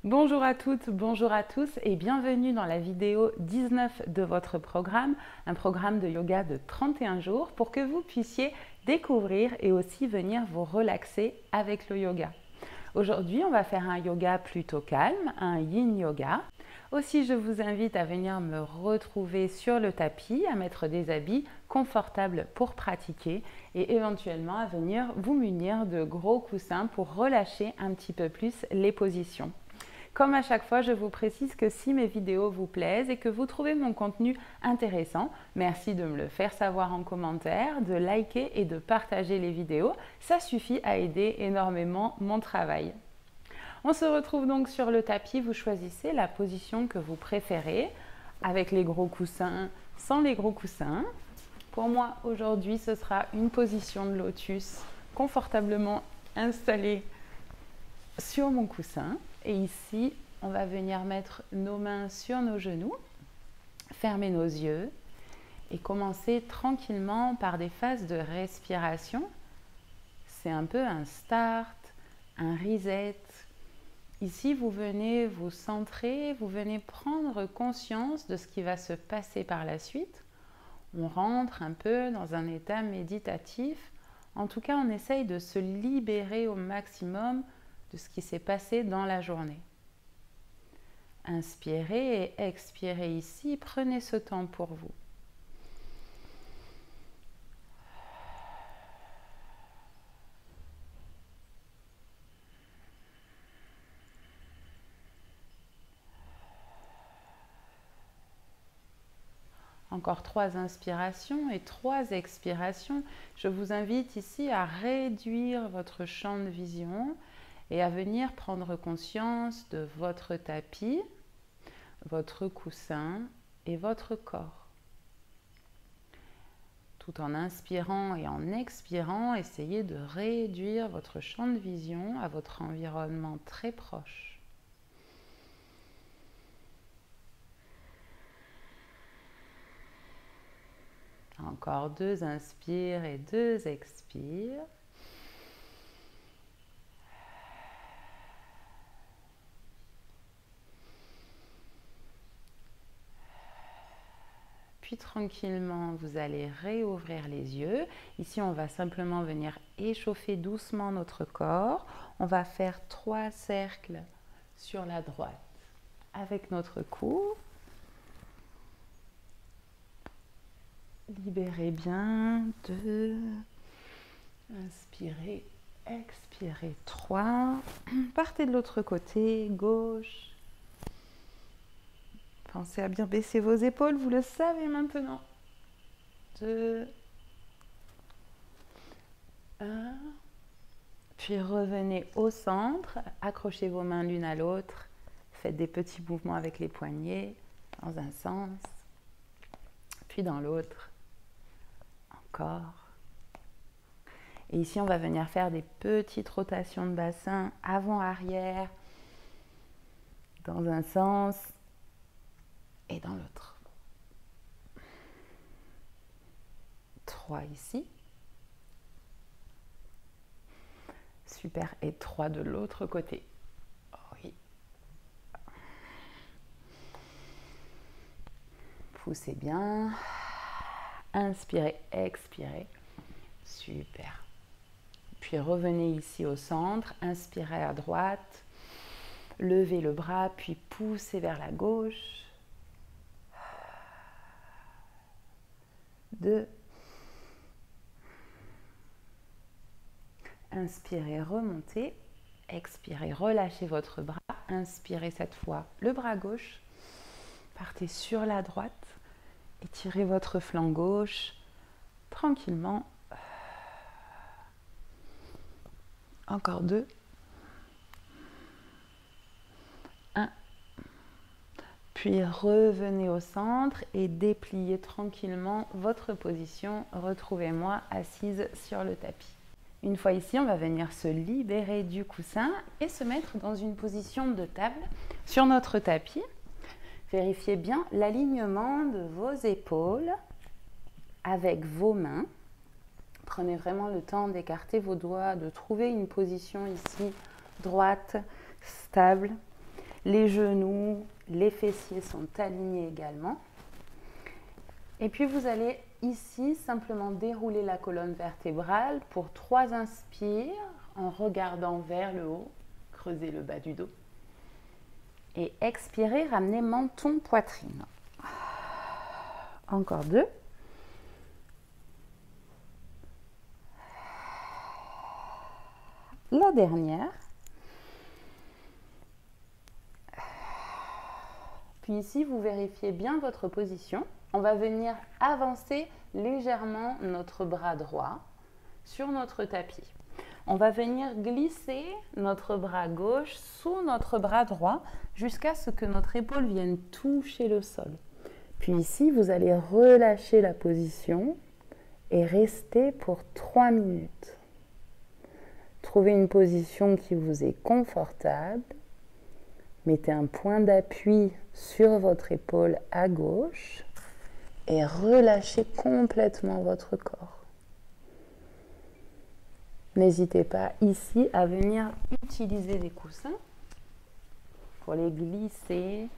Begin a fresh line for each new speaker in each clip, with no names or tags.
Bonjour à toutes, bonjour à tous et bienvenue dans la vidéo 19 de votre programme, un programme de yoga de 31 jours pour que vous puissiez découvrir et aussi venir vous relaxer avec le yoga. Aujourd'hui, on va faire un yoga plutôt calme, un yin yoga. Aussi, je vous invite à venir me retrouver sur le tapis, à mettre des habits confortables pour pratiquer et éventuellement à venir vous munir de gros coussins pour relâcher un petit peu plus les positions. Comme à chaque fois, je vous précise que si mes vidéos vous plaisent et que vous trouvez mon contenu intéressant, merci de me le faire savoir en commentaire, de liker et de partager les vidéos. Ça suffit à aider énormément mon travail. On se retrouve donc sur le tapis. Vous choisissez la position que vous préférez, avec les gros coussins, sans les gros coussins. Pour moi, aujourd'hui, ce sera une position de lotus, confortablement installée sur mon coussin. Et ici, on va venir mettre nos mains sur nos genoux, fermer nos yeux et commencer tranquillement par des phases de respiration. C'est un peu un start, un reset. Ici, vous venez vous centrer, vous venez prendre conscience de ce qui va se passer par la suite. On rentre un peu dans un état méditatif. En tout cas, on essaye de se libérer au maximum de ce qui s'est passé dans la journée. Inspirez et expirez ici, prenez ce temps pour vous. Encore 3 inspirations et 3 expirations. Je vous invite ici à réduire votre champ de vision et à venir prendre conscience de votre tapis, votre coussin et votre corps. Tout en inspirant et en expirant, essayez de réduire votre champ de vision à votre environnement très proche. Encore 2 inspires et 2 expires. Puis tranquillement, vous allez réouvrir les yeux. Ici, on va simplement venir échauffer doucement notre corps. On va faire 3 cercles sur la droite avec notre cou. Libérez bien. 2. Inspirez, expirez. 3. Partez de l'autre côté, gauche. Pensez à bien baisser vos épaules, vous le savez maintenant. 2, 1. Puis revenez au centre, accrochez vos mains l'une à l'autre. Faites des petits mouvements avec les poignets dans un sens, puis dans l'autre. Encore. Et ici, on va venir faire des petites rotations de bassin avant-arrière dans un sens et dans l'autre. 3 ici. Super. Et 3 de l'autre côté. Oui. Poussez bien. Inspirez, expirez. Super. Puis revenez ici au centre. Inspirez à droite. Levez le bras, puis poussez vers la gauche. 2. Inspirez, remontez. Expirez, relâchez votre bras. Inspirez cette fois le bras gauche. Partez sur la droite. Étirez votre flanc gauche tranquillement. Encore 2. 1. Puis revenez au centre et dépliez tranquillement votre position. Retrouvez-moi assise sur le tapis. Une fois ici, on va venir se libérer du coussin et se mettre dans une position de table sur notre tapis. Vérifiez bien l'alignement de vos épaules avec vos mains. Prenez vraiment le temps d'écarter vos doigts, de trouver une position ici droite, stable. Les genoux, les fessiers sont alignés également. Et puis vous allez ici simplement dérouler la colonne vertébrale pour 3 inspires en regardant vers le haut, creuser le bas du dos. Et expirez, ramenez menton, poitrine. Encore 2. La dernière. Puis ici, vous vérifiez bien votre position. On va venir avancer légèrement notre bras droit sur notre tapis. On va venir glisser notre bras gauche sous notre bras droit jusqu'à ce que notre épaule vienne toucher le sol. Puis ici, vous allez relâcher la position et rester pour 3 minutes. Trouvez une position qui vous est confortable. Mettez un point d'appui sur votre épaule à gauche et relâchez complètement votre corps. N'hésitez pas ici à venir utiliser des coussins pour les glisser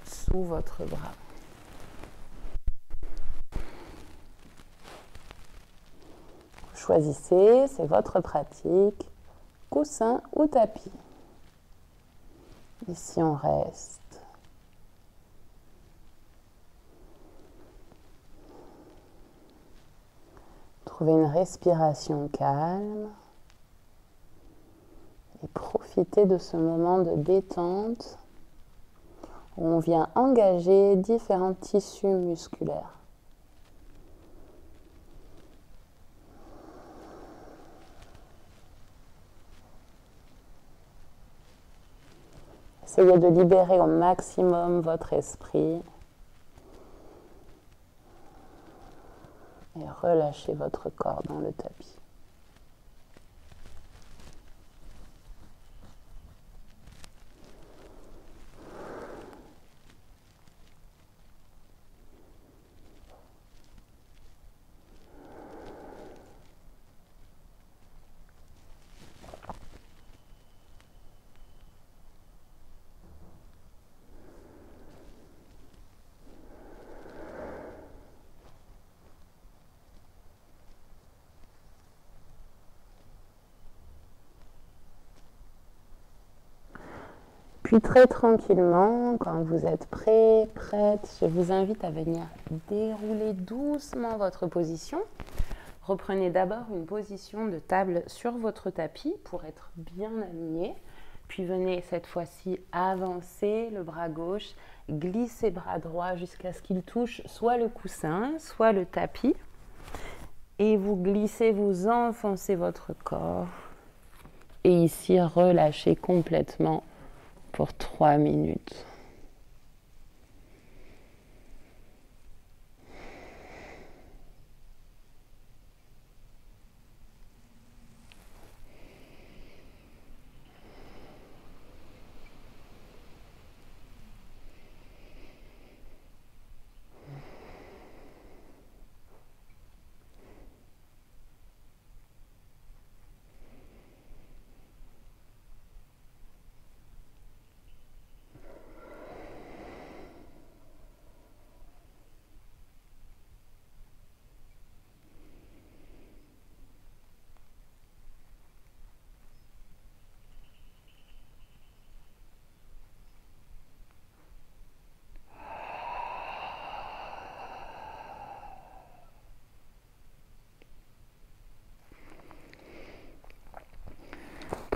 sous votre bras. Choisissez, c'est votre pratique, coussin ou tapis. Ici, on reste. Trouvez une respiration calme et profitez de ce moment de détente où on vient engager différents tissus musculaires. Essayez de libérer au maximum votre esprit et relâchez votre corps dans le tapis. Puis très tranquillement, quand vous êtes prêt, prête, je vous invite à venir dérouler doucement votre position. Reprenez d'abord une position de table sur votre tapis pour être bien aligné. Puis venez cette fois-ci avancer le bras gauche, glisser bras droit jusqu'à ce qu'il touche soit le coussin, soit le tapis. Et vous glissez, vous enfoncez votre corps. Et ici, relâchez complètement pour 3 minutes.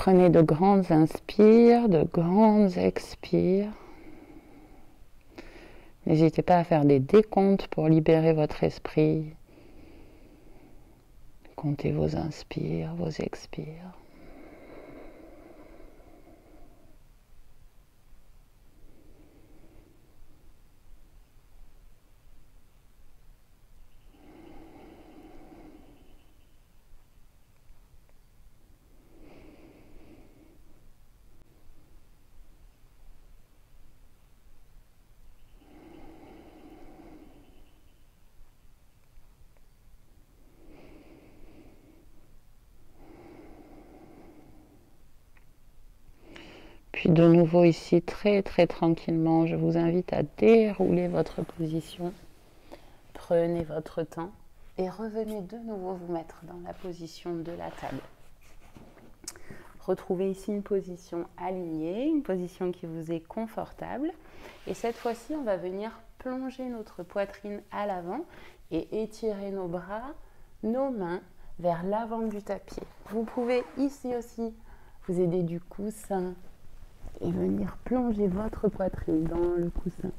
Prenez de grandes inspires, de grandes expires. N'hésitez pas à faire des décomptes pour libérer votre esprit. Comptez vos inspires, vos expires. Puis de nouveau ici, très très tranquillement, je vous invite à dérouler votre position. Prenez votre temps et revenez de nouveau vous mettre dans la position de la table. Retrouvez ici une position alignée, une position qui vous est confortable. Et cette fois-ci, on va venir plonger notre poitrine à l'avant et étirer nos bras, nos mains vers l'avant du tapis. Vous pouvez ici aussi vous aider du coussin et venir plonger votre poitrine dans le coussin.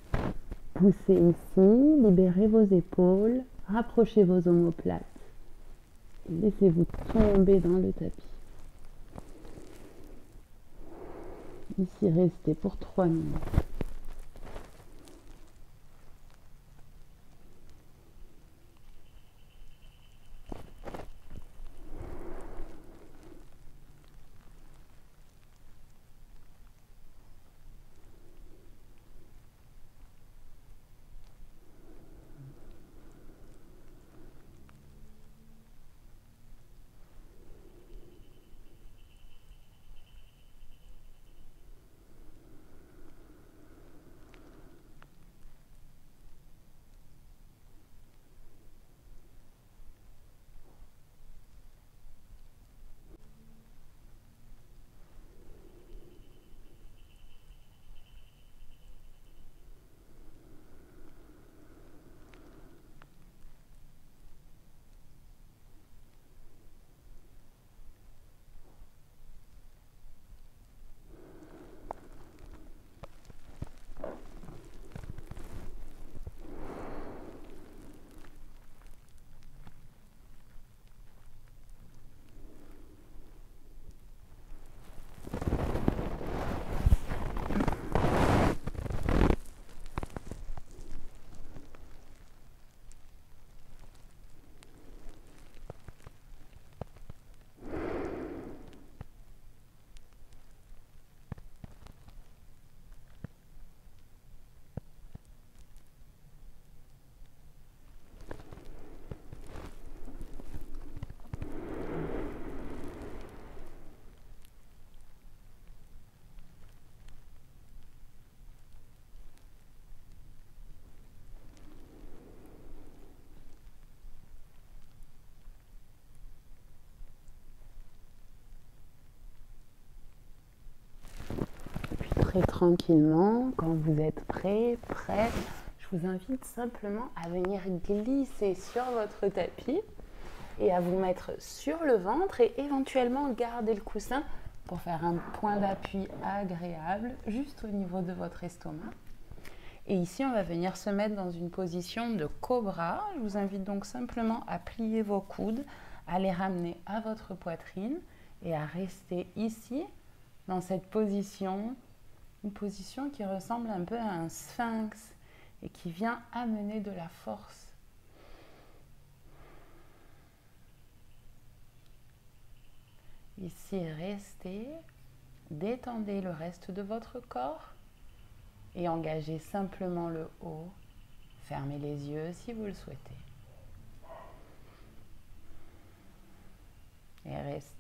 Poussez ici, libérez vos épaules, rapprochez vos omoplates et laissez-vous tomber dans le tapis. Ici, restez pour 3 minutes. Très tranquillement, quand vous êtes prêt, prête, je vous invite simplement à venir glisser sur votre tapis et à vous mettre sur le ventre et éventuellement garder le coussin pour faire un point d'appui agréable juste au niveau de votre estomac. Et ici, on va venir se mettre dans une position de cobra. Je vous invite donc simplement à plier vos coudes, à les ramener à votre poitrine et à rester ici dans cette position. Une position qui ressemble un peu à un sphinx et qui vient amener de la force. Ici, restez, détendez le reste de votre corps et engagez simplement le haut. Fermez les yeux si vous le souhaitez. Et restez.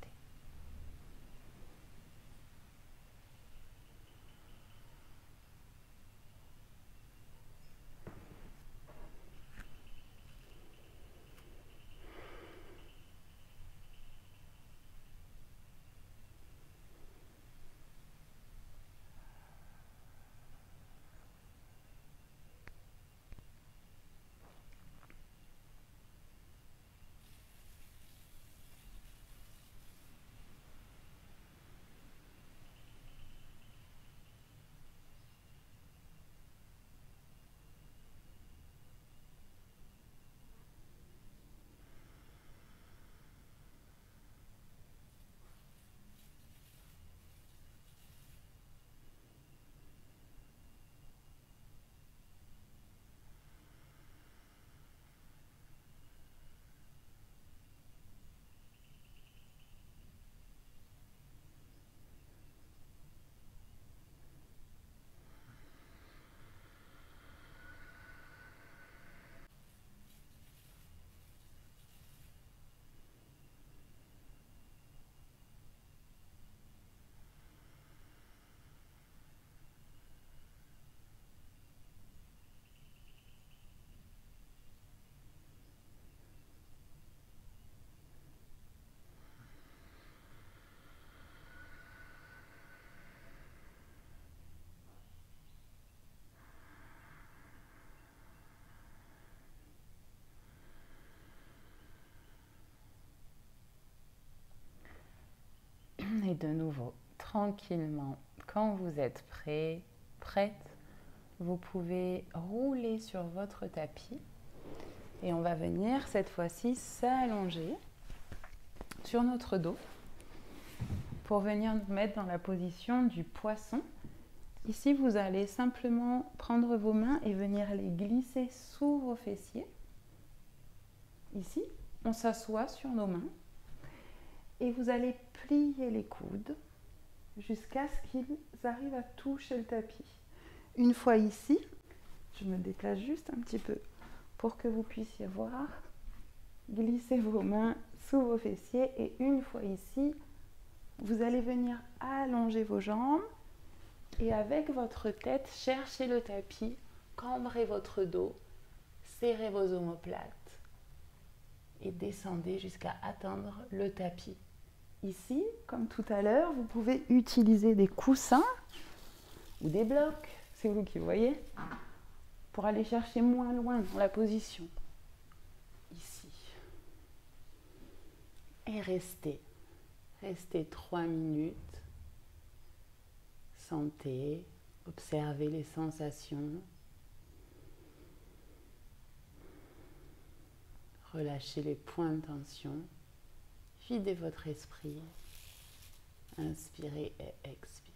de nouveau, tranquillement, quand vous êtes prêt, prête, vous pouvez rouler sur votre tapis et on va venir cette fois-ci s'allonger sur notre dos pour venir nous mettre dans la position du poisson. Ici, vous allez simplement prendre vos mains et venir les glisser sous vos fessiers. Ici, on s'assoit sur nos mains et vous allez plier les coudes jusqu'à ce qu'ils arrivent à toucher le tapis. Une fois ici, je me déplace juste un petit peu pour que vous puissiez voir. Glissez vos mains sous vos fessiers et une fois ici, vous allez venir allonger vos jambes et avec votre tête, cherchez le tapis, cambrez votre dos, serrez vos omoplates et descendez jusqu'à atteindre le tapis. Ici, comme tout à l'heure, vous pouvez utiliser des coussins ou des blocs, c'est vous qui voyez, pour aller chercher moins loin dans la position. Ici. Et restez 3 minutes. Sentez, observez les sensations. Relâchez les points de tension. Videz votre esprit. Inspirez et expirez.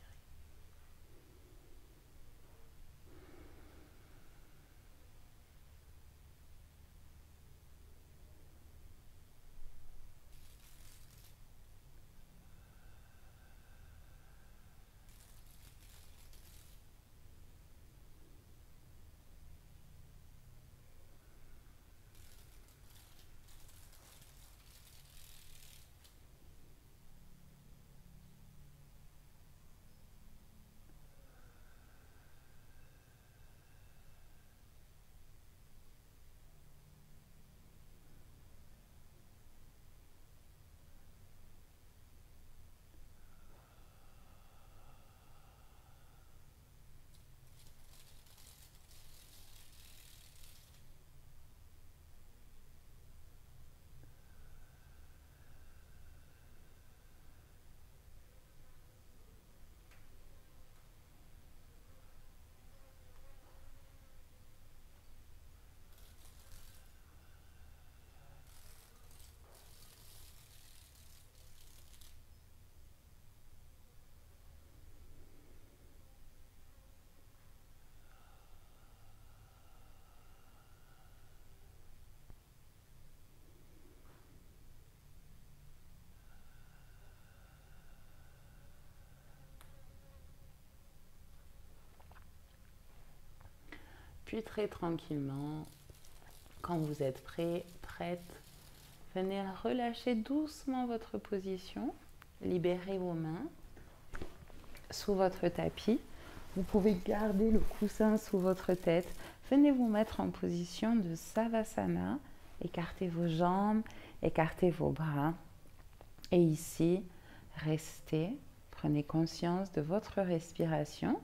Puis très tranquillement, quand vous êtes prêt, prête, venez relâcher doucement votre position. Libérez vos mains sous votre tapis. Vous pouvez garder le coussin sous votre tête. Venez vous mettre en position de Savasana. Écartez vos jambes, écartez vos bras. Et ici, restez. Prenez conscience de votre respiration.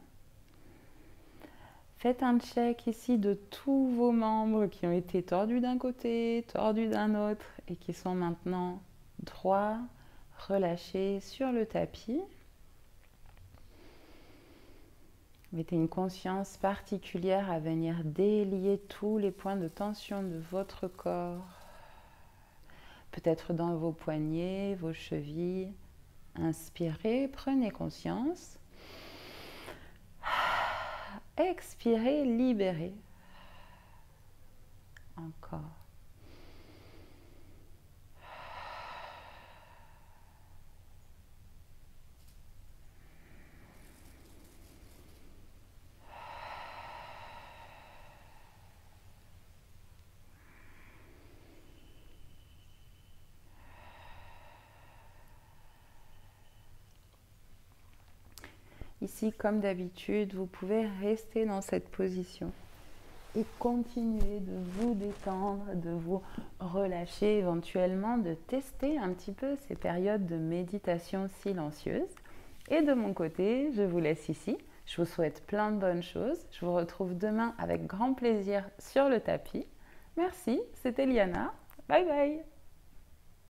Faites un check ici de tous vos membres qui ont été tordus d'un côté, tordus d'un autre et qui sont maintenant droits, relâchés sur le tapis. Mettez une conscience particulière à venir délier tous les points de tension de votre corps. Peut-être dans vos poignets, vos chevilles. Inspirez, prenez conscience. Expirez, libérez. Encore. Ici, comme d'habitude, vous pouvez rester dans cette position et continuer de vous détendre, de vous relâcher, éventuellement de tester un petit peu ces périodes de méditation silencieuse. Et de mon côté, je vous laisse ici. Je vous souhaite plein de bonnes choses. Je vous retrouve demain avec grand plaisir sur le tapis. Merci, c'était Liana. Bye bye.